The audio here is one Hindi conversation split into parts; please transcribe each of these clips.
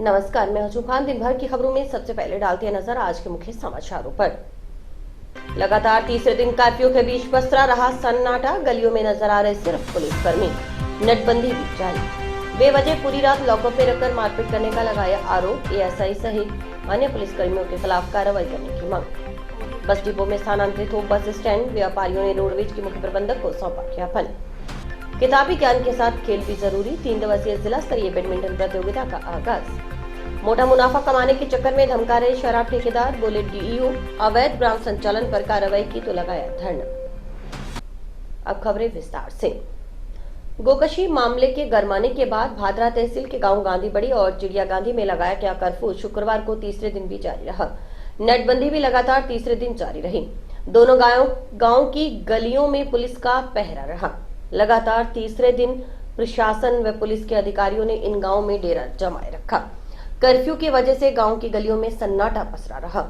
नमस्कार, मैं हजू खान। दिन भर की खबरों में सबसे पहले डालते हैं नजर आज के मुख्य समाचारों पर। लगातार तीसरे दिन कर्फ्यू के बीच पसरा रहा सन्नाटा। गलियों में नजर आ रहे सिर्फ पुलिसकर्मी। नटबंदी भी जारी। बेवजह पूरी रात लॉकअप में रखकर मारपीट करने का लगाया आरोप। एएसआई सहित अन्य पुलिसकर्मियों के खिलाफ कार्रवाई करने की मांग। बस डिपो में स्थानांतरित हो बस स्टैंड। व्यापारियों ने रोडवेज के मुख्य प्रबंधक को सौंपा ज्ञापन। किताबी ज्ञान के साथ खेल भी जरूरी। 3 दिवसीय जिला स्तरीय बैडमिंटन प्रतियोगिता का आगाज। मोटा मुनाफा कमाने के चक्कर में धमका रहे शराब ठेकेदार। बोले डीईओ, अवैध ग्राम संचालन पर कार्रवाई की तो लगाया धरना। अब खबरें विस्तार से। गोकशी मामले के गरमाने के बाद भादरा तहसील के गांव गांधीबड़ी और चिड़िया गांधी में लगाया गया कर्फ्यू शुक्रवार को तीसरे दिन भी जारी रहा। नटबंदी भी लगातार तीसरे दिन जारी रही। दोनों गांव की गलियों में पुलिस का पहरा रहा। लगातार तीसरे दिन प्रशासन व पुलिस के अधिकारियों ने इन गांवों में डेरा जमाए रखा। कर्फ्यू की वजह से गांव की गलियों में सन्नाटा पसरा रहा।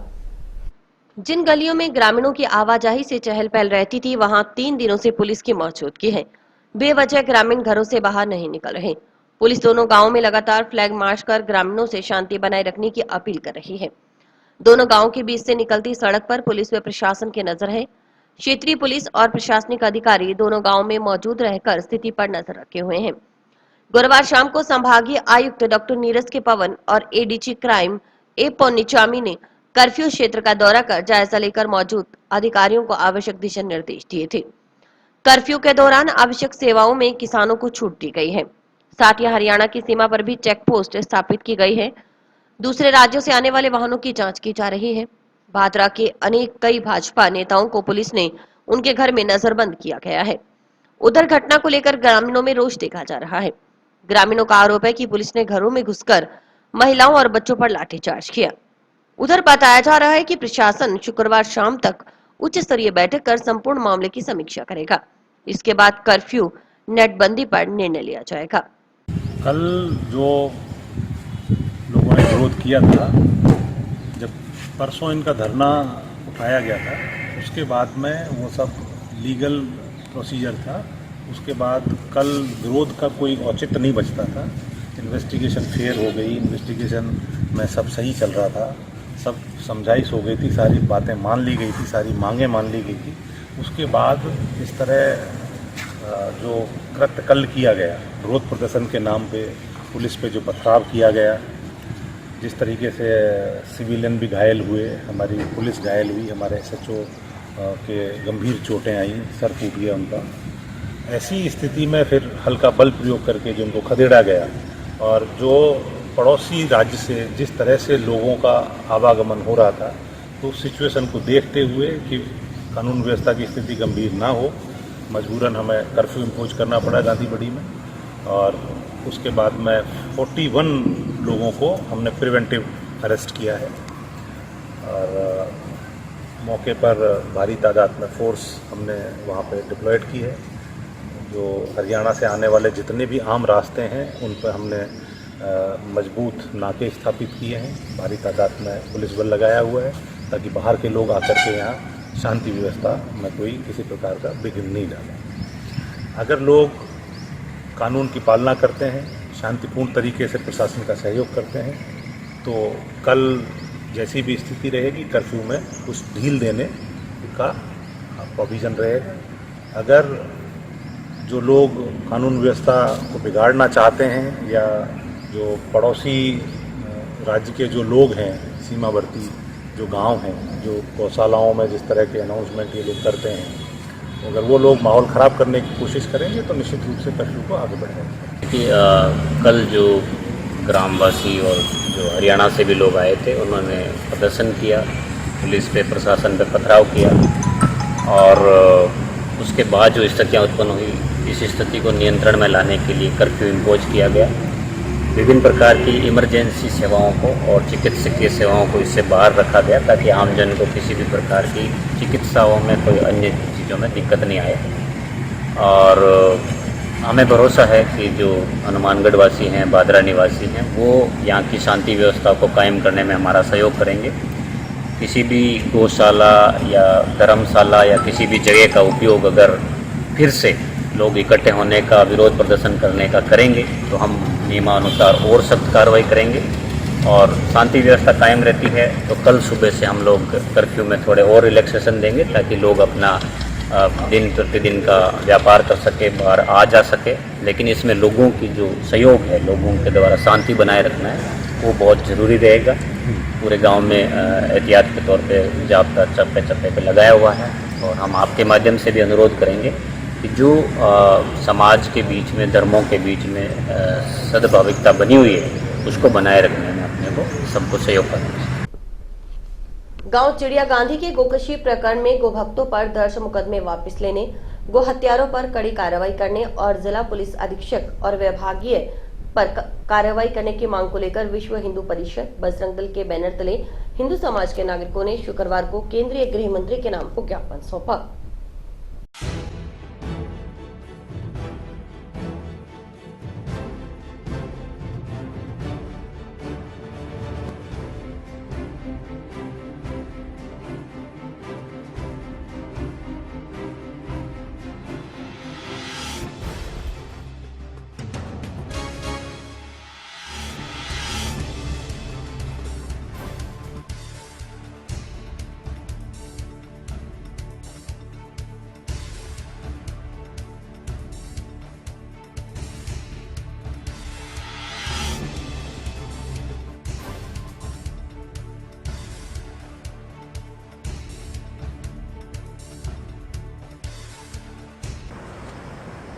जिन गलियों में ग्रामीणों की आवाजाही से चहल पहल रहती थी, वहां 3 दिनों से पुलिस की मौजूदगी है। बेवजह ग्रामीण घरों से बाहर नहीं निकल रहे। पुलिस दोनों गांवों में लगातार फ्लैग मार्च कर ग्रामीणों से शांति बनाए रखने की अपील कर रही है। दोनों गांवों के बीच से निकलती सड़क पर पुलिस व प्रशासन की नजर है। क्षेत्रीय पुलिस और प्रशासनिक अधिकारी दोनों गांवों में मौजूद रहकर स्थिति पर नजर रखे हुए हैं। गुरुवार शाम को संभागीय आयुक्त डॉक्टर नीरज के पवन और एडीजी क्राइम ए पोन्नीचामी ने कर्फ्यू क्षेत्र का दौरा कर जायजा लेकर मौजूद अधिकारियों को आवश्यक दिशा निर्देश दिए थे। कर्फ्यू के दौरान आवश्यक सेवाओं में किसानों को छूट दी गई है। साथ ही हरियाणा की सीमा पर भी चेक पोस्ट स्थापित की गई है। दूसरे राज्यों से आने वाले वाहनों की जांच की जा रही है। भादरा के कई भाजपा नेताओं को पुलिस ने उनके घर में नजरबंद किया गया है। उधर घटना को लेकर ग्रामीणों में रोष देखा जा रहा है। ग्रामीणों का आरोप है कि पुलिस ने घरों में घुसकर महिलाओं और बच्चों पर लाठीचार्ज किया। उधर बताया जा रहा है कि प्रशासन शुक्रवार शाम तक उच्च स्तरीय बैठक कर संपूर्ण मामले की समीक्षा करेगा। इसके बाद कर्फ्यू नेटबंदी पर निर्णय लिया जाएगा। कल जो लोगों ने विरोध किया था, जब परसों इनका धरना उठाया गया था, उसके बाद में वो सब लीगल प्रोसीजर था। उसके बाद कल विरोध का कोई औचित्य नहीं बचता था। इन्वेस्टिगेशन फेयर हो गई। इन्वेस्टिगेशन में सब सही चल रहा था। सब समझाइश हो गई थी, सारी बातें मान ली गई थी, सारी मांगें मान ली गई थी। उसके बाद इस तरह जो कृत्य कल किया गया, विरोध प्रदर्शन के नाम पे पुलिस पे जो पथराव किया गया, जिस तरीके से सिविलियन भी घायल हुए, हमारी पुलिस घायल हुई, हमारे एसएचओ के गंभीर चोटें आई, सर फूट गया उनका। ऐसी स्थिति में फिर हल्का बल प्रयोग करके जो उनको खदेड़ा गया, और जो पड़ोसी राज्य से जिस तरह से लोगों का आवागमन हो रहा था, तो उस सिचुएशन को देखते हुए कि कानून व्यवस्था की स्थिति गंभीर ना हो, मजबूरन हमें कर्फ्यू इम्पोज करना पड़ा गांधीबड़ी में। और उसके बाद में 41 लोगों को हमने प्रिवेंटिव अरेस्ट किया है, और मौके पर भारी तादाद में फोर्स हमने वहाँ पे डिप्लॉयड की है। जो हरियाणा से आने वाले जितने भी आम रास्ते हैं, उन पर हमने मजबूत नाके स्थापित किए हैं। भारी तादाद में पुलिस बल लगाया हुआ है, ताकि बाहर के लोग आकर के यहाँ शांति व्यवस्था में कोई किसी प्रकार का विघ्न नहीं डाले। अगर लोग कानून की पालना करते हैं, शांतिपूर्ण तरीके से प्रशासन का सहयोग करते हैं, तो कल जैसी भी स्थिति रहेगी, कर्फ्यू में कुछ ढील देने का प्रोविज़न रहेगा। अगर जो लोग कानून व्यवस्था को बिगाड़ना चाहते हैं, या जो पड़ोसी राज्य के जो लोग हैं, सीमावर्ती जो गांव हैं, जो गौशालाओं में जिस तरह के अनाउंसमेंट ये लोग करते हैं, अगर वो लोग माहौल ख़राब करने की कोशिश करेंगे तो निश्चित रूप से कर्फ्यू को आगे बढ़ाएंगे। देखिए, कल जो ग्रामवासी और जो हरियाणा से भी लोग आए थे, उन्होंने प्रदर्शन किया, पुलिस पे, प्रशासन पे पथराव किया, और उसके बाद जो स्थितियाँ उत्पन्न हुई, इस स्थिति को नियंत्रण में लाने के लिए कर्फ्यू इम्पोज किया गया। विभिन्न प्रकार की इमरजेंसी सेवाओं को और चिकित्सकीय सेवाओं को इससे बाहर रखा गया, ताकि आमजन को किसी भी प्रकार की चिकित्साओं में कोई अन्य चीज़ों में दिक्कत नहीं आए। और हमें भरोसा है कि जो हनुमानगढ़ वासी हैं, भादरा निवासी हैं, वो यहाँ की शांति व्यवस्था को कायम करने में हमारा सहयोग करेंगे। किसी भी गौशाला या धर्मशाला या किसी भी जगह का उपयोग अगर फिर से लोग इकट्ठे होने का, विरोध प्रदर्शन करने का करेंगे, तो हम नियमानुसार और सख्त कार्रवाई करेंगे। और शांति व्यवस्था कायम रहती है। तो कल सुबह से हम लोग कर्फ्यू में थोड़े और रिलैक्सेशन देंगे ताकि लोग अपना दिन प्रतिदिन का व्यापार कर सके, बाहर आ जा सके। लेकिन इसमें लोगों की जो सहयोग है, लोगों के द्वारा शांति बनाए रखना है, वो बहुत ज़रूरी रहेगा। पूरे गांव में एहतियात के तौर पे जाब्ता चप्पे चप्पे पे लगाया हुआ है। और हम आपके माध्यम से भी अनुरोध करेंगे कि जो समाज के बीच में, धर्मों के बीच में सद्भाविकता बनी हुई है, उसको बनाए रखने में अपने को सबको सहयोग करना चाहिए। गांव चिड़िया गांधी के गोकशी प्रकरण में गोभक्तों पर दर्ज मुकदमे वापस लेने, गो हत्यारों पर कड़ी कार्रवाई करने और जिला पुलिस अधीक्षक और विभागीय पर कार्रवाई करने की मांग को लेकर विश्व हिंदू परिषद बजरंग दल के बैनर तले हिंदू समाज के नागरिकों ने शुक्रवार को केंद्रीय गृह मंत्री के नाम को ज्ञापन सौंपा।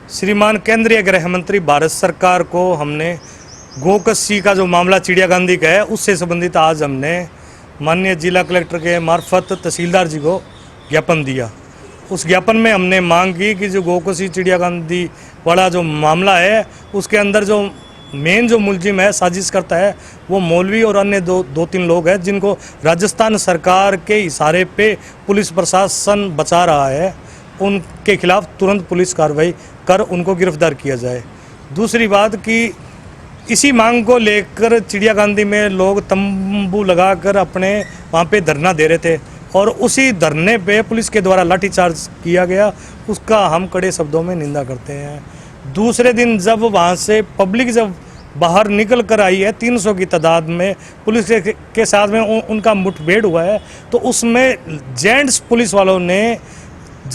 श्रीमान केंद्रीय गृह मंत्री भारत सरकार को हमने गोकशी का जो मामला चिड़िया गांधी का है, उससे संबंधित आज हमने माननीय जिला कलेक्टर के मार्फत तहसीलदार जी को ज्ञापन दिया। उस ज्ञापन में हमने मांग की कि जो गोकशी चिड़िया गांधी वाला जो मामला है, उसके अंदर जो मेन जो मुलजिम है, साजिश करता है, वो मौलवी और अन्य दो तीन लोग हैं जिनको राजस्थान सरकार के इशारे पे पुलिस प्रशासन बचा रहा है। उनके खिलाफ तुरंत पुलिस कार्रवाई कर उनको गिरफ्तार किया जाए। दूसरी बात कि इसी मांग को लेकर चिड़िया गांधी में लोग तंबू लगाकर अपने वहाँ पे धरना दे रहे थे और उसी धरने पे पुलिस के द्वारा लाठीचार्ज किया गया। उसका हम कड़े शब्दों में निंदा करते हैं। दूसरे दिन जब वहाँ से पब्लिक जब बाहर निकल कर आई है 300 की तादाद में, पुलिस के साथ में उनका मुठभेड़ हुआ है, तो उसमें जेंट्स पुलिस वालों ने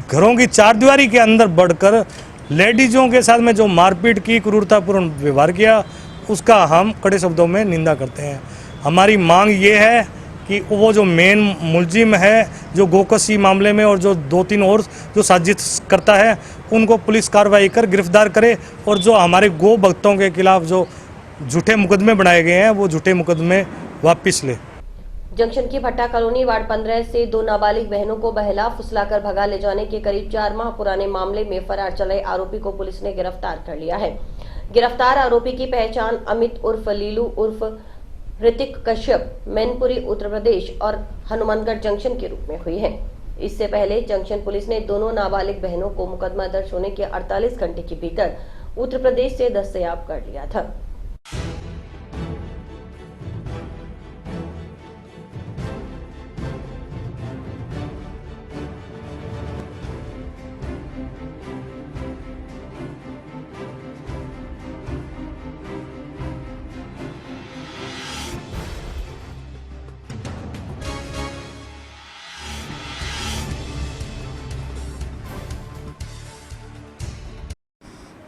घरों की चारदीवारी के अंदर बढ़कर लेडीजों के साथ में जो मारपीट की, क्रूरतापूर्ण व्यवहार किया, उसका हम कड़े शब्दों में निंदा करते हैं। हमारी मांग ये है कि वो जो मेन मुलजिम है जो गोकशी मामले में और जो दो तीन और जो साजिश करता है, उनको पुलिस कार्रवाई कर गिरफ्तार करे और जो हमारे गो भक्तों के खिलाफ जो झूठे मुकदमे बनाए गए हैं, वो झूठे मुकदमे वापस ले। जंक्शन की भट्टा कॉलोनी वार्ड 15 से दो नाबालिग बहनों को बहला फुसलाकर भगा ले जाने के करीब 4 माह पुराने मामले में फरार चले आरोपी को पुलिस ने गिरफ्तार कर लिया है। गिरफ्तार आरोपी की पहचान अमित उर्फ लीलू उर्फ ऋतिक कश्यप, मैनपुरी उत्तर प्रदेश और हनुमानगढ़ जंक्शन के रूप में हुई है। इससे पहले जंक्शन पुलिस ने दोनों नाबालिग बहनों को मुकदमा दर्ज होने के 48 घंटे के भीतर उत्तर प्रदेश से दस्तयाब कर लिया था।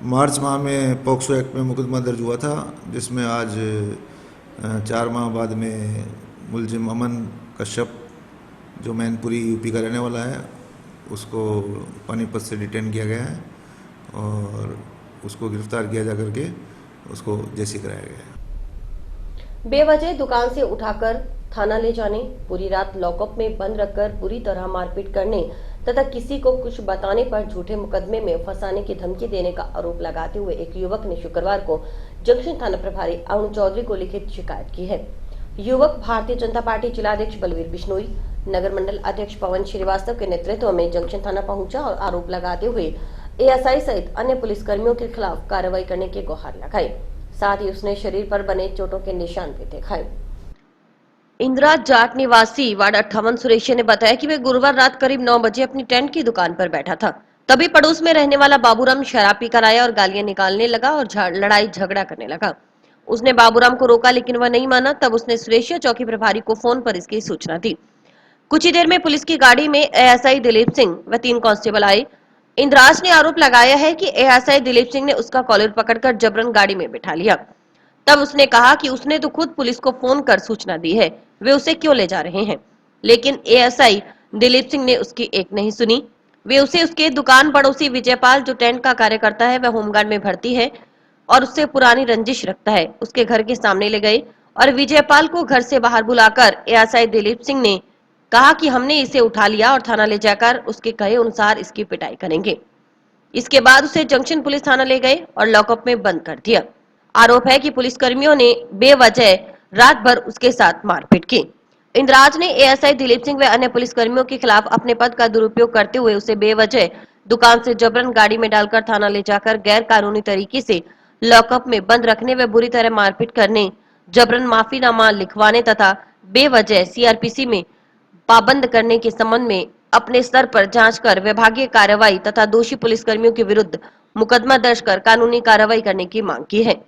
मार्च माह में पॉक्सो एक्ट में मुकदमा दर्ज हुआ था, जिसमें आज 4 माह बाद में मुलजिम अमन कश्यप जो मैनपुरी यूपी का रहने वाला है, उसको पानीपत से डिटेन किया गया है और उसको गिरफ्तार किया जा करके उसको जेसी कराया गया है। बेवजह दुकान से उठाकर थाना ले जाने, पूरी रात लॉकअप में बंद रखकर बुरी तरह मारपीट करने तथा किसी को कुछ बताने पर झूठे मुकदमे में फंसाने की धमकी देने का आरोप लगाते हुए एक युवक ने शुक्रवार को जंक्शन थाना प्रभारी अरुण चौधरी को लिखित शिकायत की है। युवक भारतीय जनता पार्टी जिलाध्यक्ष बलवीर बिश्नोई, नगर मंडल अध्यक्ष पवन श्रीवास्तव के नेतृत्व में जंक्शन थाना पहुंचा और आरोप लगाते हुए एएसआई सहित अन्य पुलिसकर्मियों के खिलाफ कार्रवाई करने की गुहार लगाई। साथ ही उसने शरीर पर बने चोटों के निशान भी दिखाए। इंदिरा जाट निवासी वार्ड 58 सुरेशिया ने बताया कि वे गुरुवार रात करीब 9 बजे अपनी टेंट की दुकान पर बैठा था। तभी पड़ोस में रहने वाला बाबूराम शराब पीकर आया और गालियां निकालने लगा और लड़ाई झगड़ा करने लगा। उसने बाबूराम को रोका लेकिन वह नहीं माना। तब उसने सुरेशिया चौकी प्रभारी को फोन पर इसकी सूचना दी। कुछ ही देर में पुलिस की गाड़ी में एएसआई दिलीप सिंह व 3 कांस्टेबल आए। इंद्राज ने आरोप लगाया है कि एएसआई दिलीप सिंह ने उसका कॉलर पकड़कर जबरन गाड़ी में बिठा लिया। तब उसने कहा कि उसने तो खुद पुलिस को फोन कर सूचना दी है, वे उसे क्यों ले जा रहे हैं। लेकिन एएसआई दिलीप सिंह ने उसकी एक नहीं सुनी। वे उसे उसके दुकान पड़ोसी विजयपाल, जो टेंट का कार्य करता है, वह होमगार्ड में भर्ती है और उससे पुरानी रंजिश रखता है, उसके घर के सामने ले गए और विजयपाल को घर से बाहर बुलाकर एएसआई दिलीप सिंह ने कहा कि हमने इसे उठा लिया और थाना ले जाकर उसके कहे अनुसार इसकी पिटाई करेंगे। इसके बाद उसे जंक्शन पुलिस थाना ले गए और लॉकअप में बंद कर दिया। आरोप है कि पुलिसकर्मियों ने बेवजह रात भर उसके साथ मारपीट की। इंद्राज ने एएसआई दिलीप सिंह व अन्य पुलिसकर्मियों के खिलाफ अपने पद का दुरुपयोग करते हुए उसे बेवजह दुकान से जबरन गाड़ी में डालकर थाना ले जाकर गैर कानूनी तरीके से लॉकअप में बंद रखने व बुरी तरह मारपीट करने, जबरन माफीनामा लिखवाने तथा बेवजह सीआरपीसी में पाबंद करने के संबंध में अपने स्तर पर जांच कर विभागीय कार्रवाई तथा दोषी पुलिसकर्मियों के विरुद्ध मुकदमा दर्ज कर कानूनी कार्रवाई करने की मांग की है।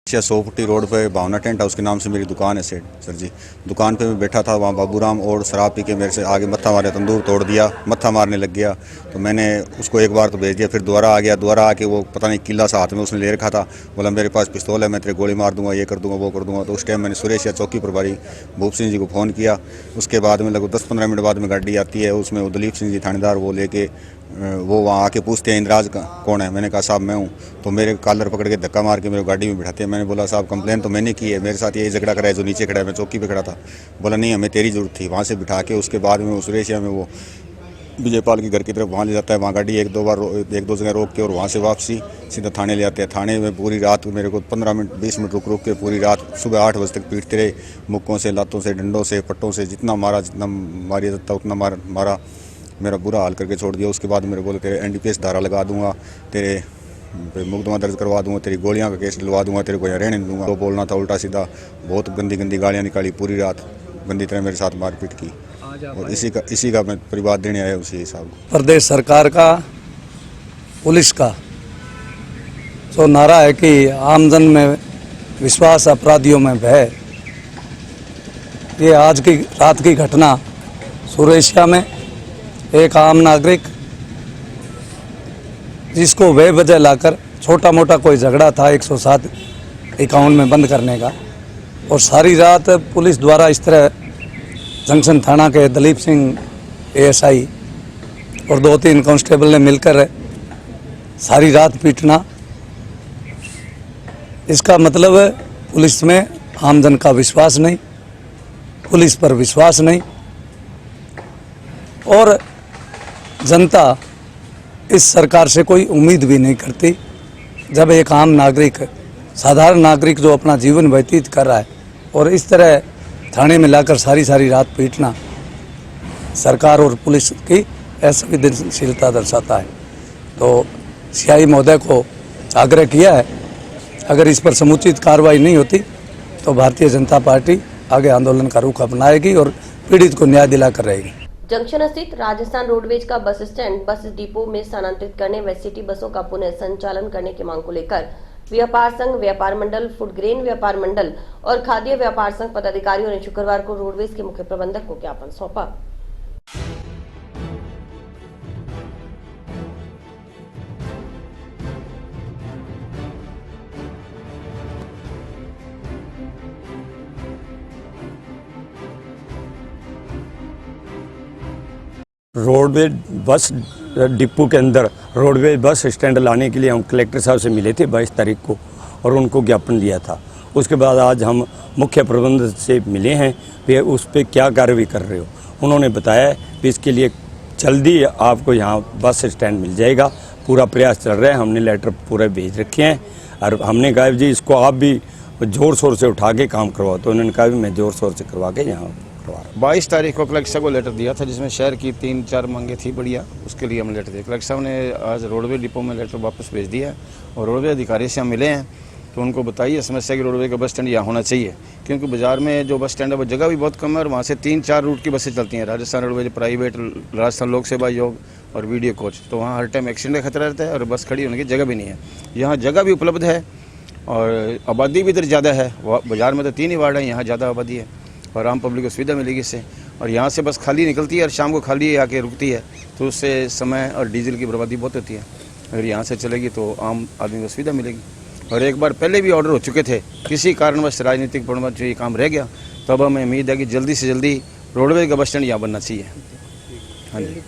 100 रोड पे भावना टेंट हाउस के नाम से मेरी दुकान है सेठ सर जी। दुकान पे मैं बैठा था, वहाँ बाबूराम और शराब पी के मेरे से आगे मत्था मारे, तंदूर तोड़ दिया, मत्था मारने लग गया। तो मैंने उसको एक बार तो भेज दिया, फिर दोबारा आ गया। दोबारा आके वो पता नहीं किला सा हाथ में उसने ले रखा था, बोला मेरे पास पिस्तौल है, मैं तेरे गोली मार दूंगा, ये कर दूंगा, वो कर दूंगा। तो उस टाइम मैंने सुरेशिया चौकी प्रभारी भूप सिंह जी को फ़ोन किया। उसके बाद में लगभग 10-15 मिनट बाद में गाड़ी आती है, उसमें वो दिलीप सिंह जी थानेदार वो लेके वो वहाँ आके पूछते हैं इंद्राज कौन है। मैंने कहा साहब मैं हूँ। तो मेरे कॉलर पकड़ के धक्का मार के मेरे गाड़ी में बिठाते हैं। मैंने बोला साहब कंप्लेन तो मैंने की है, मेरे साथ यही झगड़ा करा है जो नीचे खड़ा है, मैं चौकी पे खड़ा था। बोला नहीं हमें तेरी जरूरत थी। वहाँ से बिठा के उसके बाद में वो सुरेशिया में वो विजयपाल के घर की तरफ वहाँ ले जाता है। वहाँ गाड़ी एक दो जगह रोक के और वहाँ से वापसी सीधा थाने ले आते हैं। थाने में पूरी रात मेरे को 15 मिनट 20 मिनट रुक के पूरी रात सुबह 8 बजे तक पीटते रहे, मुक्कों से, लातों से, डंडों से, पट्टों से, जितना मारा, जितना मारिया जाता उतना मारा, मेरा बुरा हाल करके छोड़ दिया। उसके बाद मेरे बोले तेरे एनडीपीएस धारा लगा दूंगा, तेरे मुकदमा दर्ज करवा दूंगा, तेरी गोलियां का केस दिलवा दूंगा, तेरे को यहाँ रहने दूंगा। तो बोलना था उल्टा सीधा, बहुत गंदी गालियां निकाली, पूरी रात गंदी तरह मेरे साथ मारपीट की। और इसी का मैं परिवार देने आया उसी हिसाब। प्रदेश सरकार का, पुलिस का जो नारा है कि आमजन में विश्वास, अपराधियों में भय, ये आज की रात की घटना सुरेशिया में एक आम नागरिक जिसको बेवजह लाकर छोटा मोटा कोई झगड़ा था 107 51 में बंद करने का, और सारी रात पुलिस द्वारा इस तरह जंक्शन थाना के दिलीप सिंह एएसआई और 2-3 कांस्टेबल ने मिलकर सारी रात पीटना, इसका मतलब है पुलिस में आमजन का विश्वास नहीं, पुलिस पर विश्वास नहीं, और जनता इस सरकार से कोई उम्मीद भी नहीं करती। जब एक आम नागरिक, साधारण नागरिक जो अपना जीवन व्यतीत कर रहा है और इस तरह थाने में लाकर सारी रात पीटना सरकार और पुलिस की असंवेदनशीलता दर्शाता है। तो सीआई महोदय को आग्रह किया है, अगर इस पर समुचित कार्रवाई नहीं होती तो भारतीय जनता पार्टी आगे आंदोलन का रुख अपनाएगी और पीड़ित को न्याय दिलाकर रहेगी। जंक्शन स्थित राजस्थान रोडवेज का बस स्टैंड बस डिपो में स्थानांतरित करने व सिटी बसों का पुनः संचालन करने की मांग को लेकर व्यापार संघ, व्यापार मंडल, फूड ग्रेन व्यापार मंडल और खाद्य व्यापार संघ पदाधिकारियों ने शुक्रवार को रोडवेज के मुख्य प्रबंधक को ज्ञापन सौंपा। रोडवेज बस डिपो के अंदर रोडवेज बस स्टैंड लाने के लिए हम कलेक्टर साहब से मिले थे 22 तारीख को और उनको ज्ञापन दिया था। उसके बाद आज हम मुख्य प्रबंधक से मिले हैं, वे उस पर क्या कार्रवाई कर रहे हो। उन्होंने बताया कि इसके लिए जल्दी आपको यहाँ बस स्टैंड मिल जाएगा, पूरा प्रयास चल रहा है, हमने लेटर पूरे भेज रखे हैं। और हमने कहा जी इसको आप भी ज़ोर शोर से उठा के काम करवाओ, तो उन्होंने कहा मैं ज़ोर शोर से करवा के यहाँ 22 तारीख को कलेक्टर साहब को लेटर दिया था जिसमें शहर की 3-4 मांगे थी बढ़िया, उसके लिए हम लेटर दिए। कलेक्टर साहब ने आज रोडवे डिपो में लेटर वापस भेज दिया है और रोडवे अधिकारी से हम मिले हैं तो उनको बताइए समस्या कि रोडवे का बस स्टैंड यहाँ होना चाहिए, क्योंकि बाजार में जो बस स्टैंड है वो जगह भी बहुत कम है और वहाँ से 3-4 रूट की बसें चलती हैं, राजस्थान रोडवेज प्राइवेट, राजस्थान लोक सेवा योग और वीडियो कोच। तो वहाँ हर टाइम एक्सीडेंट का खतरा रहता है और बस खड़ी होने की जगह भी नहीं है। यहाँ जगह भी उपलब्ध है और आबादी भी इधर ज़्यादा है, बाज़ार में तो 3 ही वार्ड है, यहाँ ज़्यादा आबादी है और आम पब्लिक को सुविधा मिलेगी इससे। और यहाँ से बस खाली निकलती है और शाम को खाली आके रुकती है, तो उससे समय और डीजल की बर्बादी बहुत होती है। अगर यहाँ से चलेगी तो आम आदमी को सुविधा मिलेगी। और एक बार पहले भी ऑर्डर हो चुके थे, किसी कारणवश राजनीतिक प्रणवश जो ये काम रह गया, तो अब हमें उम्मीद है कि जल्दी से जल्दी रोडवेज का बस स्टैंड यहाँ बनना चाहिए। हाँ जी,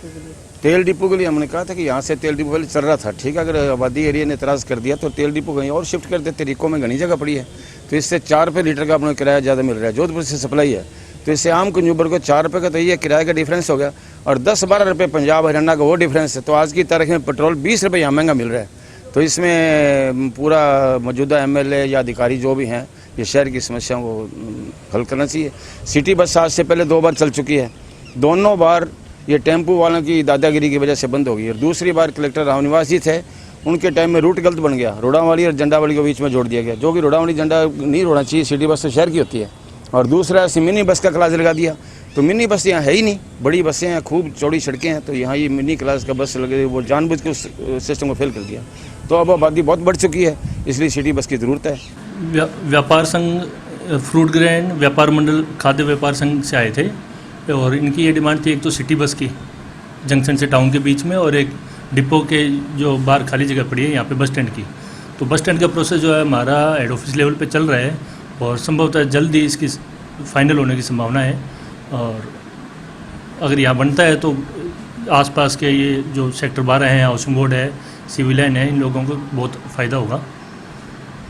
तेल डिपो के लिए हमने कहा था कि यहाँ से तेल डिपो पहले चल रहा था, ठीक है, अगर आबादी एरिया ने इतराज़ कर दिया तो तेल डिपो कहीं और शिफ्ट कर देते। रिको में घनी जगह पड़ी है, तो इससे 4 रुपये लीटर का अपना किराया ज़्यादा मिल रहा है। जोधपुर से सप्लाई है, तो इससे आम कंज्यूमर को 4 रुपये का तो ये किराए का डिफरेंस हो गया, और 10-12 रुपये पंजाब हरियाणा का वो डिफरेंस है। तो आज की तारीख में पेट्रोल 20 रुपये यहाँ महंगा मिल रहा है। तो इसमें पूरा मौजूदा MLA या अधिकारी जो भी हैं, ये शहर की समस्याओं को हल करना चाहिए। सिटी बस आज से पहले 2 बार चल चुकी है, दोनों बार ये टेम्पू वालों की दादागिरी की वजह से बंद हो गई। और दूसरी बार कलेक्टर रामनिवास जी थे, उनके टाइम में रूट गलत बन गया, रोड़ावाली और जंडावाली के बीच में जोड़ दिया गया, जो कि रोड़ावाली झंडा नहीं रोड़ना चाहिए, सिटी बस तो शहर की होती है। और दूसरा मिनी बस का क्लास लगा दिया, तो मिनी बस यहाँ है ही नहीं, बड़ी बसें हैं, खूब चौड़ी सड़कें हैं, तो यहाँ ये मिनी क्लास का बस लगे, वो जानबूझ के उस सिस्टम को फेल कर दिया। तो अब आबादी बहुत बढ़ चुकी है, इसलिए सिटी बस की ज़रूरत है। व्यापार संघ, फ्रूट ग्रेन व्यापार मंडल, खाद्य व्यापार संघ से आए थे, और इनकी ये डिमांड थी, एक तो सिटी बस की जंक्शन से टाउन के बीच में, और एक डिपो के जो बाहर खाली जगह पड़ी है यहाँ पे बस स्टैंड की। तो बस स्टैंड का प्रोसेस जो है हमारा हेड ऑफिस लेवल पे चल रहा है, और संभवतः जल्द ही इसकी फाइनल होने की संभावना है। और अगर यहाँ बनता है तो आसपास के ये जो सेक्टर 12 हैं, हाउसिंग बोर्ड है, सिविल लाइन है, इन लोगों को बहुत फ़ायदा होगा।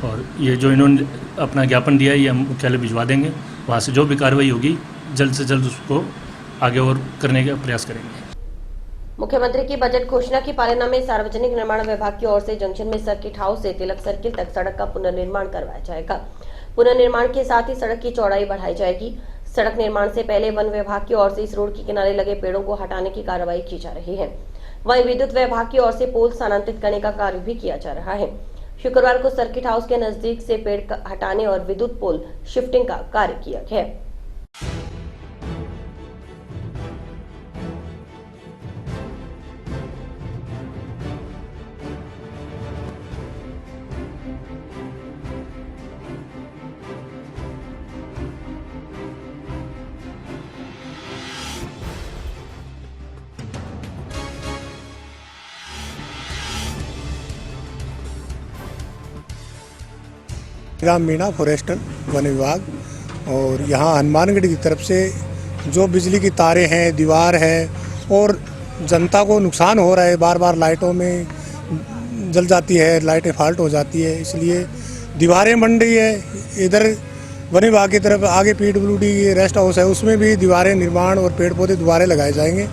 और ये जो इन्होंने अपना ज्ञापन दिया है, ये हम मुख्यालय भिजवा देंगे, वहाँ से जो भी कार्रवाई होगी जल्द से जल्द उसको आगे और करने का प्रयास करेंगे। मुख्यमंत्री की बजट घोषणा की पालना में सार्वजनिक निर्माण विभाग की ओर से जंक्शन में सर्किट हाउस से तिलक सर्किल तक सड़क का पुनर्निर्माण करवाया जाएगा। पुनर्निर्माण के साथ ही सड़क की चौड़ाई बढ़ाई जाएगी। सड़क निर्माण से पहले वन विभाग की ओर से इस रोड के किनारे लगे पेड़ों को हटाने की कार्रवाई की जा रही है। वहीं विद्युत विभाग की ओर से पोल स्थानांतरित करने का कार्य भी किया जा रहा है। शुक्रवार को सर्किट हाउस के नजदीक से पेड़ हटाने और विद्युत पोल शिफ्टिंग का कार्य किया गया। राम मीणा फॉरेस्टर वन विभाग, और यहाँ हनुमानगढ़ की तरफ से जो बिजली की तारें हैं, दीवार है, और जनता को नुकसान हो रहा है, बार बार लाइटों में जल जाती है, लाइटें फॉल्ट हो जाती है, इसलिए दीवारें बन रही है। इधर वन विभाग की तरफ आगे PWD रेस्ट हाउस है, उसमें भी दीवारें निर्माण और पेड़ पौधे दोबारा लगाए जाएंगे।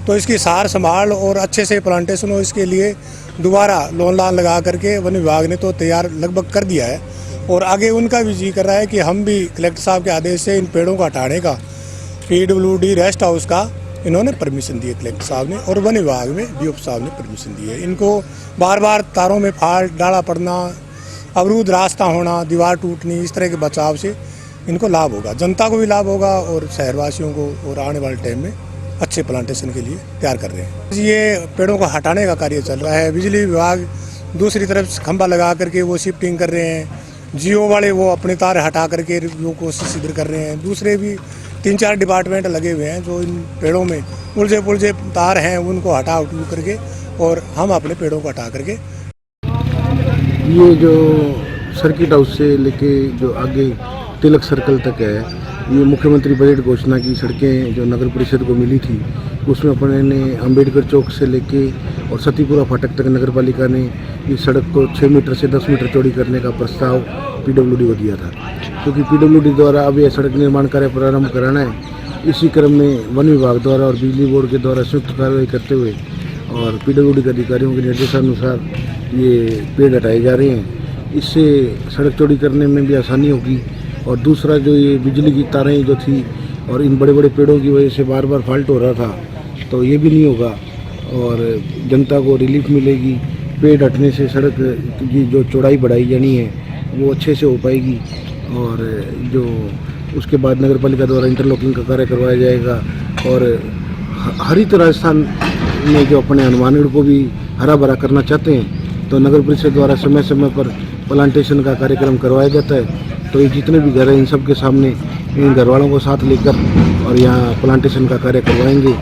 तो इसकी सार संभाल और अच्छे से प्लांटेशन हो, इसके लिए दोबारा लोन लगा करके वन विभाग ने तो तैयार लगभग कर दिया है, और आगे उनका भी जी कर रहा है कि हम भी कलेक्टर साहब के आदेश से इन पेड़ों को हटाने का PWD रेस्ट हाउस का इन्होंने परमिशन दी है कलेक्टर साहब ने, और वन विभाग में DOP साहब ने परमिशन दी है। इनको बार बार तारों में फाल्ट, डाला पड़ना, अवरुद्ध रास्ता होना, दीवार टूटनी, इस तरह के बचाव से इनको लाभ होगा, जनता को भी लाभ होगा और शहरवासियों को, और आने वाले टाइम में अच्छे प्लांटेशन के लिए तैयार कर रहे हैं। ये पेड़ों को हटाने का कार्य चल रहा है। बिजली विभाग दूसरी तरफ खंभा लगा करके वो शिफ्टिंग कर रहे हैं, जियो वाले वो अपने तार हटा करके वो कोशिश इधर कर रहे हैं। दूसरे भी 3-4 डिपार्टमेंट लगे हुए हैं जो इन पेड़ों में उलझे पुलझे तार हैं उनको हटा उठू करके, और हम अपने पेड़ों को हटा करके। ये जो सर्किट हाउस से लेके जो आगे तिलक सर्कल तक है, ये मुख्यमंत्री बजट घोषणा की सड़कें जो नगर परिषद को मिली थी, उसमें अपने ने अंबेडकर चौक से लेके और सतीपुरा फाटक तक नगर पालिका ने इस सड़क को 6 मीटर से 10 मीटर चौड़ी करने का प्रस्ताव PWD को दिया था, क्योंकि PWD द्वारा अब यह सड़क निर्माण कार्य प्रारंभ कराना है। इसी क्रम में वन विभाग द्वारा और बिजली बोर्ड के द्वारा संयुक्त कार्रवाई करते हुए और PWD के अधिकारियों के निर्देशानुसार ये पेड़ हटाए जा रहे हैं। इससे सड़क चौड़ी करने में भी आसानी होगी, और दूसरा जो ये बिजली की तारें जो थी और इन बड़े बड़े पेड़ों की वजह से बार बार फॉल्ट हो रहा था, तो ये भी नहीं होगा और जनता को रिलीफ मिलेगी। पेड़ हटने से सड़क की जो चौड़ाई बढ़ाई जानी है वो अच्छे से हो पाएगी, और जो उसके बाद नगर पालिका द्वारा इंटरलॉकिंग का कार्य करवाया जाएगा। और हरित राजस्थान में जो अपने हनुमानगढ़ को भी हरा भरा करना चाहते हैं, तो नगर परिषद द्वारा समय समय पर प्लांटेशन का कार्यक्रम करवाया जाता है। तो ये जितने भी घर हैं इन सब के सामने इन घर वालों को साथ लेकर और यहाँ प्लांटेशन का कार्य करवाएंगे।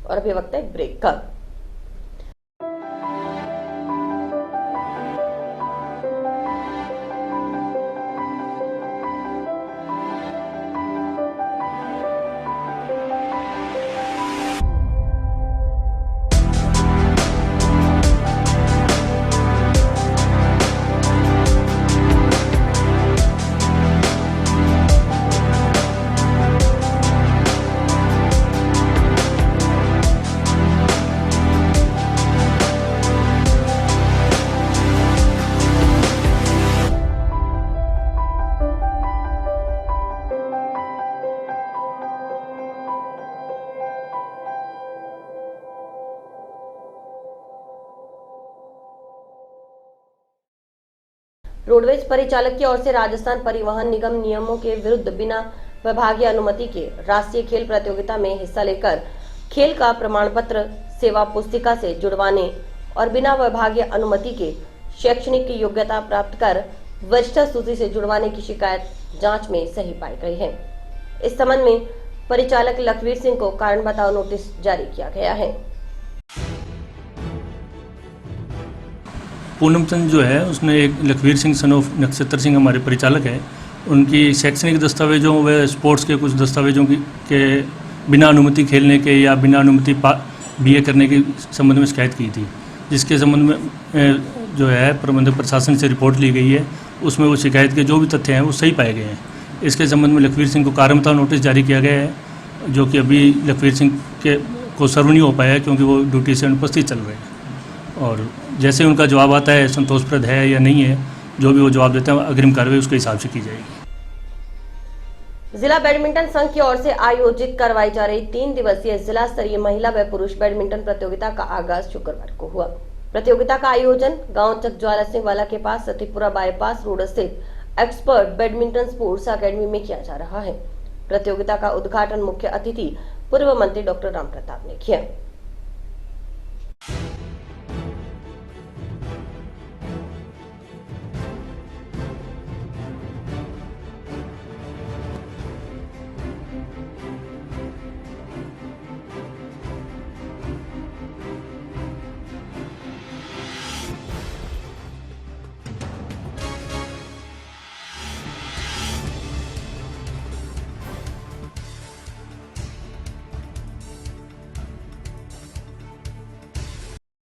और अभी वक्त है ब्रेक का। रोडवेज परिचालक की ओर से राजस्थान परिवहन निगम नियमों के विरुद्ध बिना विभागीय अनुमति के राष्ट्रीय खेल प्रतियोगिता में हिस्सा लेकर खेल का प्रमाण पत्र सेवा पुस्तिका से जुड़वाने और बिना विभागीय अनुमति के शैक्षणिक योग्यता प्राप्त कर वरिष्ठ सूची से जुड़वाने की शिकायत जांच में सही पाई गई है। इस संबंध में परिचालक लखवीर सिंह को कारण बताओ नोटिस जारी किया गया है। पूनम चंद जो है उसने एक लखवीर सिंह सन ऑफ नक्षत्र सिंह हमारे परिचालक है, उनकी शैक्षणिक दस्तावेजों व स्पोर्ट्स के कुछ दस्तावेजों के बिना अनुमति खेलने के या बिना अनुमति बीए करने के संबंध में शिकायत की थी, जिसके संबंध में जो है प्रबंधक प्रशासन से रिपोर्ट ली गई है। उसमें वो शिकायत के जो भी तथ्य हैं वो सही पाए गए हैं। इसके संबंध में लखवीर सिंह को कारण बताओ नोटिस जारी किया गया है, जो कि अभी लखवीर सिंह को सर्व नहीं हो पाया है क्योंकि वो ड्यूटी से अनुपस्थित चल रहे हैं। और जैसे उनका जवाब आता है संतोषप्रद है या नहीं है, जो भी वो जवाब देते हैं अग्रिम कार्रवाई उसके हिसाब से की जाएगी। जिला बैडमिंटन संघ की ओर से आयोजित करवाई जा रही 3 दिवसीय जिला स्तरीय महिला व पुरुष बैडमिंटन प्रतियोगिता का आगाज शुक्रवार को हुआ। प्रतियोगिता का आयोजन गांव चकज्वाला सिंह वाला के पास सतीपुरा बाईपास रोड स्थित एक्सपर्ट बैडमिंटन स्पोर्ट्स अकेडमी में किया जा रहा है। प्रतियोगिता का उद्घाटन मुख्य अतिथि पूर्व मंत्री डॉक्टर राम प्रताप ने किया।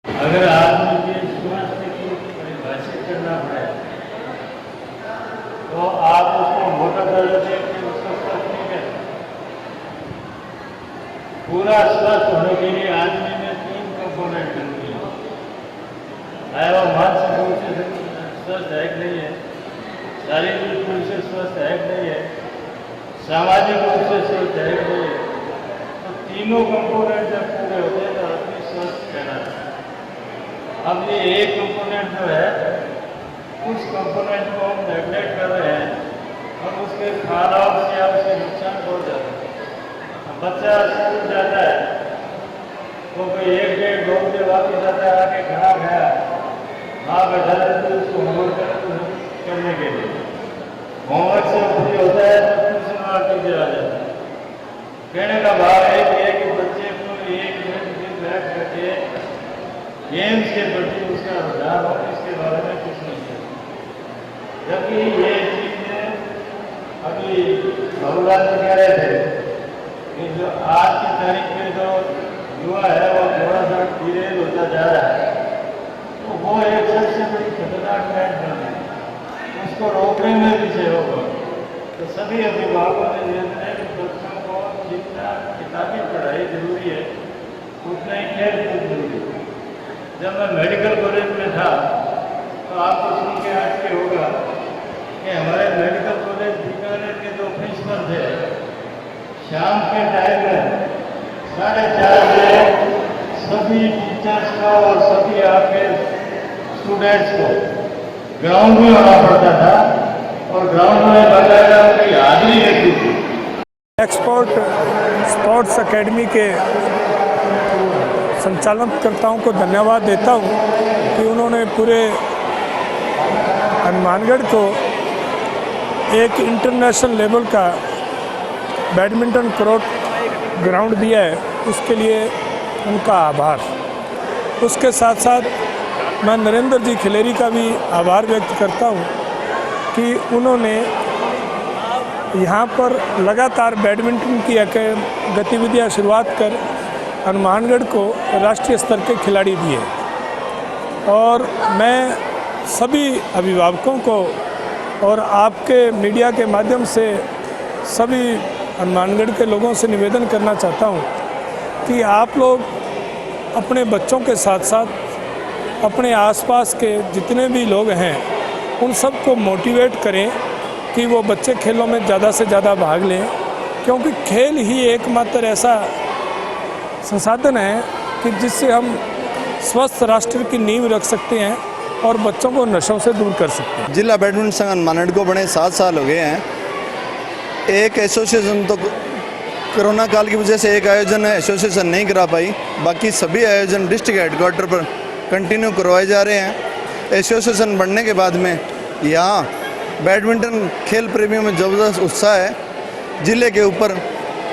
अगर आदमी के स्वास्थ्य की परिभाषित करना पड़े तो आप उसको मोटा दर्द दे के उसको स्वस्थ नहीं कर। पूरा स्वस्थ होने के लिए आदमी में 3 कंपोनेंट बनती है, चाहे वो मानसिक रूप से स्वस्थ है कि नहीं है, शारीरिक रूप से स्वस्थ है कि नहीं है, सामाजिक रूप से स्वस्थ है कि नहीं है। तो तीनों कंपोनेंट जब पूरे होते हैं तो आदमी स्वस्थ कहलाता है। अब ये एक कंपोनेंट जो है उस कंपोनेंट को हम नेगलेक्ट कर रहे हैं और उसके खालाव से या उसके नुकसान हो जाता है। बच्चा स्कूल जाता है तो कोई 1-1.5 2 बजे वापस आता है, आके खड़ा गया वहाँ बैठा रहते उसको होमवर्क करने के लिए। होमवर्क से फ्री होता है तो ट्यूशन वाला टीचर आ जाता है। कहने का भाव एक है कि बच्चे को 1 मिनट भी बैठ करके गेम्स के प्रति उसका रुझान हो, इसके बारे में कुछ नहीं है। जबकि ये चीज़ें अभी बहुलाल जी कह रहे थे कि जो आज की तारीख में जो युवा है वो थोड़ा सा धीरे होता जा रहा है, तो वो एक सबसे बड़ी खतरनाक ट्रेंड बन है, उसको रोकने में भी सहयोग हो। तो सभी अभिभावकों ने निर्णय कि बच्चों को जितना किताबी पढ़ाई जरूरी है उतना ही खेल कूद जरूरी है। जब मैं मेडिकल कॉलेज में था तो आपको सुन के आश्चर्य होगा कि हमारे मेडिकल कॉलेज बीकानेर के जो प्रिंसिपल थे, शाम के टाइम में 4:30 बजे सभी टीचर्स को और सभी आपके स्टूडेंट्स को ग्राउंड में होना पड़ता था और ग्राउंड में बाकायदा उनकी हाजिरी लगती थी। एक्सपर्ट स्पोर्ट्स अकेडमी के संचालनकर्ताओं को धन्यवाद देता हूं कि उन्होंने पूरे हनुमानगढ़ को एक इंटरनेशनल लेवल का बैडमिंटन कोर्ट ग्राउंड दिया है, उसके लिए उनका आभार। उसके साथ साथ मैं नरेंद्र जी खिलेरी का भी आभार व्यक्त करता हूँ कि उन्होंने यहाँ पर लगातार बैडमिंटन की गतिविधियाँ शुरुआत कर हनुमानगढ़ को राष्ट्रीय स्तर के खिलाड़ी दिए। और मैं सभी अभिभावकों को और आपके मीडिया के माध्यम से सभी हनुमानगढ़ के लोगों से निवेदन करना चाहता हूँ कि आप लोग अपने बच्चों के साथ साथ अपने आसपास के जितने भी लोग हैं उन सबको मोटिवेट करें कि वो बच्चे खेलों में ज़्यादा से ज़्यादा भाग लें, क्योंकि खेल ही एकमात्र ऐसा संसाधन है कि जिससे हम स्वस्थ राष्ट्र की नींव रख सकते हैं और बच्चों को नशों से दूर कर सकते हैं। जिला बैडमिंटन संघ हनुमानगढ़ को बने 7 साल हो गए हैं। एक एसोसिएशन तो कोरोना काल की वजह से एक आयोजन एसोसिएशन नहीं करा पाई, बाकी सभी आयोजन डिस्ट्रिक्ट हेडक्वार्टर पर कंटिन्यू करवाए जा रहे हैं। एसोसिएशन बनने के बाद में यहाँ बैडमिंटन खेल प्रेमियों में ज़बरदस्त उत्साह है। ज़िले के ऊपर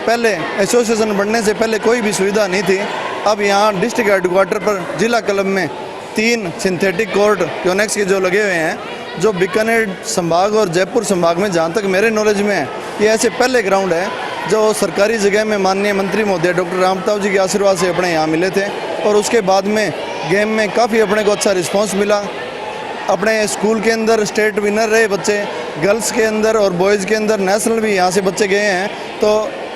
पहले एसोसिएशन बनने से पहले कोई भी सुविधा नहीं थी, अब यहाँ डिस्ट्रिक्ट हेडक्वार्टर पर जिला क्लब में 3 सिंथेटिक कोर्ट योनेक्स के जो लगे हुए हैं, जो बीकानेर संभाग और जयपुर संभाग में जहाँ तक मेरे नॉलेज में है ये ऐसे पहले ग्राउंड है जो सरकारी जगह में माननीय मंत्री महोदय डॉक्टर रामताव जी के आशीर्वाद से अपने यहाँ मिले थे। और उसके बाद में गेम में काफ़ी अपने को अच्छा रिस्पांस मिला। अपने स्कूल के अंदर स्टेट विनर रहे बच्चे, गर्ल्स के अंदर और बॉयज़ के अंदर नेशनल भी यहाँ से बच्चे गए हैं। तो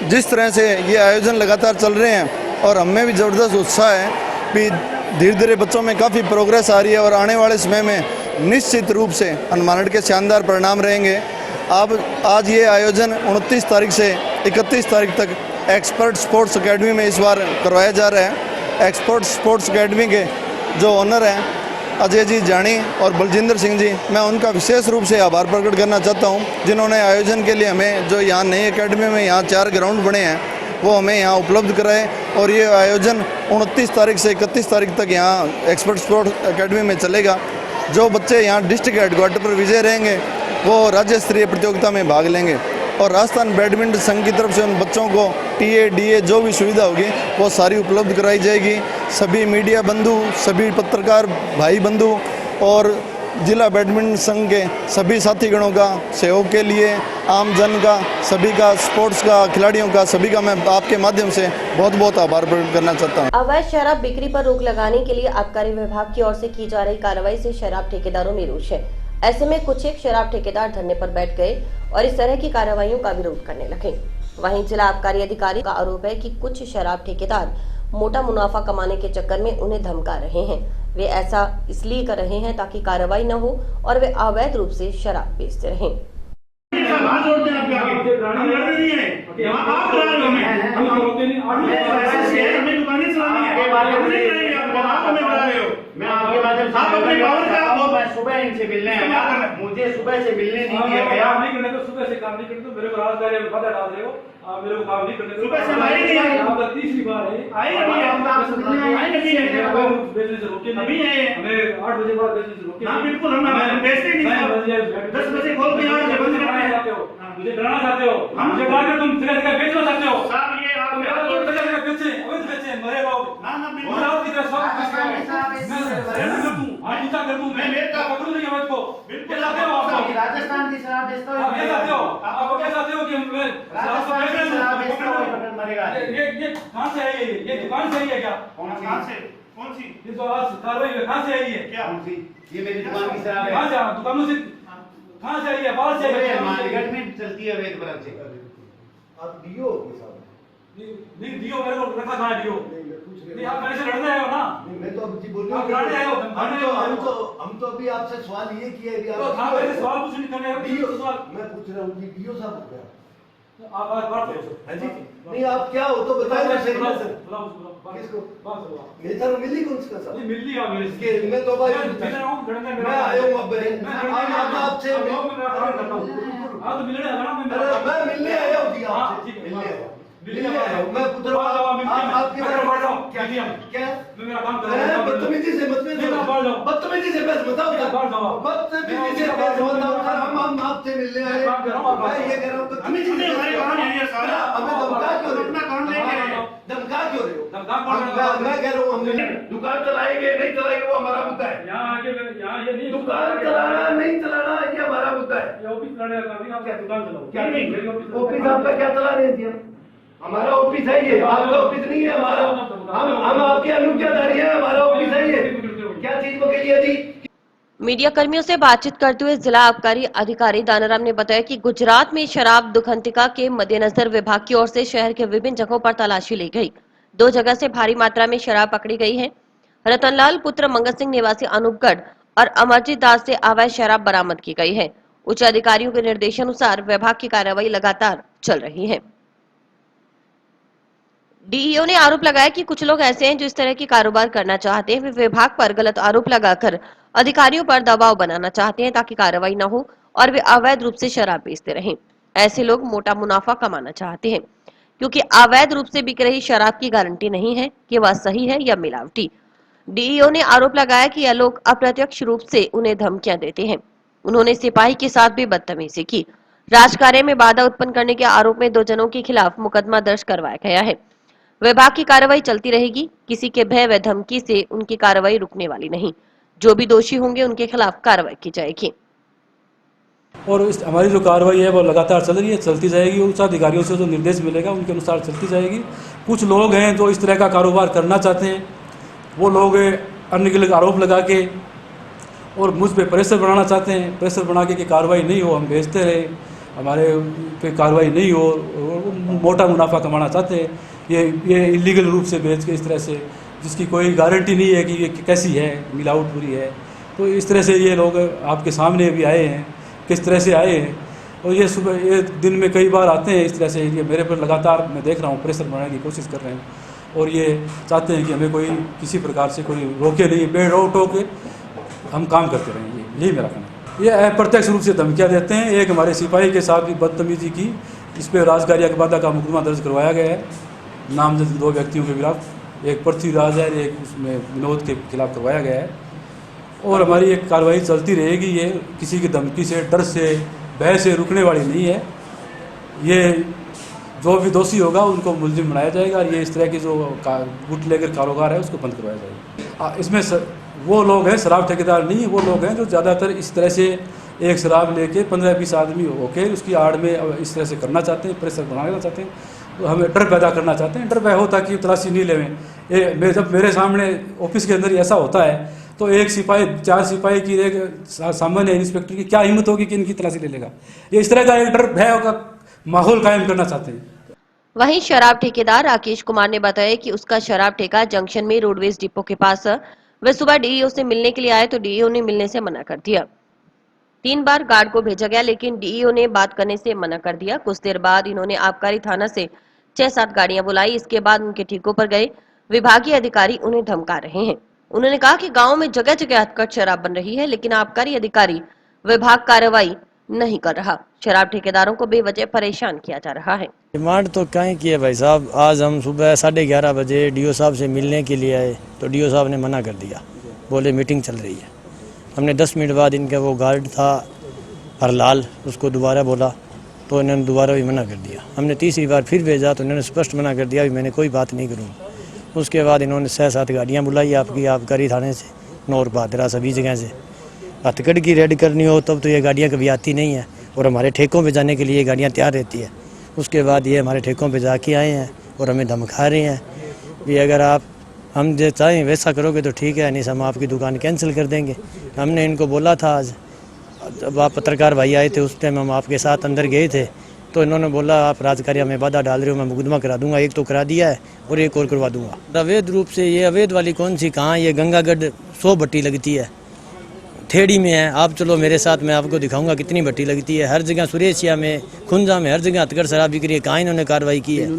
जिस तरह से ये आयोजन लगातार चल रहे हैं और हमें भी ज़बरदस्त उत्साह है कि धीरे धीरे बच्चों में काफ़ी प्रोग्रेस आ रही है और आने वाले समय में निश्चित रूप से हनुमानगढ़ के शानदार परिणाम रहेंगे। अब आज ये आयोजन 29 तारीख से 31 तारीख तक एक्सपर्ट स्पोर्ट्स एकेडमी में इस बार करवाया जा रहा है। एक्सपर्ट स्पोर्ट्स एकेडमी के जो ओनर हैं अजय जी जानी और बलजिंदर सिंह जी, मैं उनका विशेष रूप से आभार प्रकट करना चाहता हूं, जिन्होंने आयोजन के लिए हमें जो यहाँ नई एकेडमी में यहाँ 4 ग्राउंड बने हैं वो हमें यहाँ उपलब्ध कराए। और ये आयोजन 29 तारीख से 31 तारीख तक यहाँ एक्सपर्ट स्पोर्ट्स एकेडमी में चलेगा। जो बच्चे यहाँ डिस्ट्रिक्ट हेडक्वार्टर पर विजय रहेंगे वो राज्य स्तरीय प्रतियोगिता में भाग लेंगे और राजस्थान बैडमिंटन संघ की तरफ से उन बच्चों को टीए डीए जो भी सुविधा होगी वो सारी उपलब्ध कराई जाएगी। सभी मीडिया बंधु, सभी पत्रकार भाई बंधु और जिला बैडमिंटन संघ के सभी साथीगणों का सहयोग के लिए आम जन का, सभी का, स्पोर्ट्स का, खिलाड़ियों का, सभी का मैं आपके माध्यम से बहुत बहुत आभार प्रकट करना चाहता हूँ। अवैध शराब बिक्री पर रोक लगाने के लिए आबकारी विभाग की ओर से की जा रही कार्रवाई से शराब ठेकेदारों में रोष है। ऐसे में कुछ एक शराब ठेकेदार धरने पर बैठ गए और इस तरह की कार्रवाइयों का विरोध करने लगे। वहीं जिला आबकारी अधिकारी का आरोप है कि कुछ शराब ठेकेदार मोटा मुनाफा कमाने के चक्कर में उन्हें धमका रहे हैं। वे ऐसा इसलिए कर रहे हैं ताकि कार्रवाई न हो और वे अवैध रूप से शराब बेचते रहें। सुबह इनसे मिलने आया, मुझे सुबह से मिलने नहीं दिया गया। सुबह से काम नहीं करते तो मेरे को राजदारी में पता डाल दे, मेरे को काम नहीं करने। सुबह से आई नहीं है, आप तीसरी बार है, आई नहीं है, हम आपसे आई नहीं है, बेचने से रोके नहीं है, हमें 8 बजे बाद बेचने से रोके। हां बिल्कुल, हम बेचते नहीं है, 10 बजे खोल के यहाँ से बंद करना चाहते हो, मुझे डराना चाहते हो, मुझे डरा तुम जगह बेचना चाहते हो। साहब ये आप मेरा तो जगह बेचे, अवैध बेचे, मरे बाबू ना ना बिल्कुल आप की तरफ आज इतना कर दूं मैं मेरा पकड़ू नहीं अवैध को बिल्कुल आते हो आप राजस्थान की शराब बेचते हो, आप ये चाहते हो, आप क्या चाहते हो कि मैं शराब बेचता हूं पकड़ मरेगा। ये कहां से आई है, ये दुकान से आई है क्या? कहां से, कौन सी ये जो आज कार्रवाई कहां से आई है, क्या कौन सी? ये मेरी दुकान की शराब है। कहां से? दुकानों से कहां से आई है? बाहर से आई है, मार्केट में चलती है अवैध बराबर से। आप दियो के साथ नहीं दियो, मेरे को रखा कहां दियो नहीं, आप मेरे से लड़ने आए हो ना। मैं तो अब जी बोल रहा हूं, लड़ने आए हो। हम तो अभी आपसे सवाल ये किया है, तो था मेरे सवाल पूछ नहीं करने दियो सवाल मैं पूछ रहा हूं जी, दियो साहब हो गया आप बात करो। हां जी नहीं आप क्या हो तो बताओ सर, किसको मेरे साथ मिली कौन सा साहब? नहीं मिली आप मेरे से, मैं तो भाई मैं आया हूं अब आपसे हां तो मिलने आना, मैं मिलने आया हूं जी आपसे, मिलने आया हूं मैं पुत्र आपके क्या बदतमीजी से बदतमीजी से बस बताओ, बदतमीजी से बस बताओ। हम आपसे मिलने आए, मैं ये कह रहा हूँ बदतमीजी से हमारे काम है ये सारा। हमें धमका क्यों रहे हो? अपना काम नहीं कर रहे हो, धमका क्यों रहे हो? मैं कह रहा हूँ हम दुकान चलाएंगे नहीं चलाएंगे वो हमारा मुद्दा है। यहाँ ये नहीं, दुकान चलाना नहीं चलाना ये हमारा मुद्दा है। ऑफिस चलाने का क्या दुकान चलाओ? क्या नहीं ऑफिस आपका क्या चला रहे थे? हमारा ऑफिस है ये, आपका ऑफिस नहीं है हमारा। हम आपके अनुज्ञाधारी हैं, हमारा ऑफिस है ये। क्या चीज को के लिए थी? मीडिया कर्मियों से बातचीत करते हुए जिला आबकारी अधिकारी दानाराम ने बताया कि गुजरात में शराब दुखंतिका के मद्देनजर विभाग की ओर से शहर के विभिन्न जगहों पर तलाशी ली गई। 2 जगह से भारी मात्रा में शराब पकड़ी गई है। रतनलाल पुत्र मंगत सिंह निवासी अनूपगढ़ और अमरजीत दास से अवैध शराब बरामद की गई है। उच्च अधिकारियों के निर्देशानुसार विभाग की कार्रवाई लगातार चल रही है। डीईओ ने आरोप लगाया कि कुछ लोग ऐसे हैं जो इस तरह की कारोबार करना चाहते हैं। वे विभाग पर गलत आरोप लगाकर अधिकारियों पर दबाव बनाना चाहते हैं ताकि कार्रवाई न हो और वे अवैध रूप से शराब बेचते रहें। ऐसे लोग मोटा मुनाफा कमाना चाहते हैं क्योंकि अवैध रूप से बिक रही शराब की गारंटी नहीं है कि वह सही है या मिलावटी। डीईओ ने आरोप लगाया कि यह लोग अप्रत्यक्ष रूप से उन्हें धमकियां देते हैं। उन्होंने सिपाही के साथ भी बदतमीजी की। राजकार्य में बाधा उत्पन्न करने के आरोप में 2 जनों के खिलाफ मुकदमा दर्ज करवाया गया है। विभाग की कार्रवाई चलती रहेगी। किसी के भय व धमकी से उनकी कार्रवाई रुकने वाली नहीं। जो भी दोषी होंगे उनके खिलाफ कार्रवाई की जाएगी। और हमारी जो कार्रवाई है वो लगातार चल रही है, चलती जाएगी। उच्च अधिकारियों से जो निर्देश मिलेगा उनके अनुसार चलती जाएगी। कुछ लोग हैं जो इस तरह का कारोबार करना चाहते हैं, वो लोग अन्य आरोप लगा के और मुझ पे प्रेशर बनाना चाहते हैं। प्रेशर बना के कि कार्रवाई नहीं हो, हम भेजते रहे, हमारे पे कार्रवाई नहीं हो, मोटा मुनाफा कमाना चाहते हैं। ये इलीगल रूप से बेच के इस तरह से, जिसकी कोई गारंटी नहीं है कि ये कैसी है, मिलावट पूरी है। तो इस तरह से ये लोग आपके सामने भी आए हैं, किस तरह से आए हैं। और ये सुबह ये दिन में कई बार आते हैं इस तरह से। ये मेरे पर लगातार मैं देख रहा हूँ प्रेशर बनाने की कोशिश कर रहे हैं और ये चाहते हैं कि हमें कोई किसी प्रकार से कोई रोके नहीं, पेड़ रोक के हम काम करते रहेंगे। यही मेरा कहना है। ये अप्रत्यक्ष रूप से धमकियाँ देते हैं। एक हमारे सिपाही के साथ भी बदतमीजी की, इस पर राजकार्य बाधा का मुकदमा दर्ज करवाया गया है नामजद 2 व्यक्तियों के खिलाफ। एक पृथ्वीराज है, एक उसमें विनोद के खिलाफ करवाया गया है। और हमारी एक कार्रवाई चलती रहेगी। ये किसी की धमकी से, डर से, भय से रुकने वाली नहीं है। ये जो भी दोषी होगा उनको मुलजिम बनाया जाएगा और ये इस तरह की जो गुटलेगर कारोबार है उसको बंद करवाया जाएगा। इसमें वो लोग हैं, शराब ठेकेदार नहीं, वो लोग हैं जो ज़्यादातर इस तरह से एक शराब लेके 15-20 आदमी होकर उसकी आड़ में इस तरह से करना चाहते हैं, प्रेशर बनाना चाहते हैं, तो हमें डर पैदा करना चाहते हैं। डर पैदा हो ताकि तलाशी नहीं लेवें। जब मेरे सामने ऑफिस के अंदर ऐसा होता है तो एक सिपाही, 4 सिपाही की, एक सामान्य इंस्पेक्टर की क्या हिम्मत होगी कि इनकी तलाशी ले लेगा। ये इस तरह का एक डर भय का माहौल कायम करना चाहते हैं। वहीं शराब ठेकेदार राकेश कुमार ने बताया कि उसका शराब ठेका जंक्शन में रोडवेज डिपो के पास है। वे सुबह डीईओ से मिलने के लिए आए तो डीईओ ने मिलने से मना कर दिया। 3 बार गार्ड को भेजा गया लेकिन डीईओ ने बात करने से मना कर दिया। कुछ देर बाद इन्होंने आबकारी थाना से 6-7 गाड़ियां बुलाई। इसके बाद उनके ठिकानों पर गए। विभागीय अधिकारी उन्हें धमका रहे हैं। उन्होंने कहा कि गांव में जगह जगह हथकट शराब बन रही है लेकिन आबकारी अधिकारी विभाग कार्रवाई नहीं कर रहा। शराब ठेकेदारों को बेवजह परेशान किया जा रहा है। डिमांड तो क्या की है भाई साहब। आज हम सुबह 11:30 बजे डीओ साहब से मिलने के लिए आए तो डीओ साहब ने मना कर दिया, बोले मीटिंग चल रही है। हमने 10 मिनट बाद इनका वो गार्ड था हरलाल, उसको दोबारा बोला तो इन्होंने दोबारा भी मना कर दिया। हमने तीसरी बार फिर भेजा तो इन्होंने स्पष्ट मना कर दिया कि मैंने कोई बात नहीं करूँगा। उसके बाद इन्होंने 6-7 गाड़ियाँ बुलाई आपकी आबकारी थाने से, नौर पादरा सभी जगह से। हथकड़ की रेड करनी हो तब तो ये गाड़ियाँ कभी आती नहीं है और हमारे ठेकों पे जाने के लिए गाड़ियाँ तैयार रहती है। उसके बाद ये हमारे ठेकों पे जाके आए हैं और हमें धमका रहे हैं कि अगर आप हम जो चाहें वैसा करोगे तो ठीक है, नहीं हम आपकी दुकान कैंसिल कर देंगे। हमने इनको बोला था आज जब आप पत्रकार भाई आए थे उस टाइम हम आपके साथ अंदर गए थे तो इन्होंने बोला आप राजकार्य में बाधा डाल रहे हो, मैं मुकदमा करा दूंगा। एक तो करा दिया है और एक और करवा दूंगा। अवैध रूप से ये अवैध वाली कौन सी कहाँ, ये गंगागढ़ 100 भट्टी लगती है, थेड़ी में है। आप चलो मेरे साथ, मैं आपको दिखाऊंगा कितनी भट्टी लगती है। हर जगह सुरेशिया में, खुंजा में, हर जगह हथकड़ शराब बिक्री है। कहाँ इन्होंने कार्रवाई की है।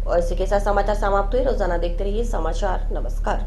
और इसी के साथ समाचार समाप्त हुए। रोजाना देखते रहिए समाचार। नमस्कार।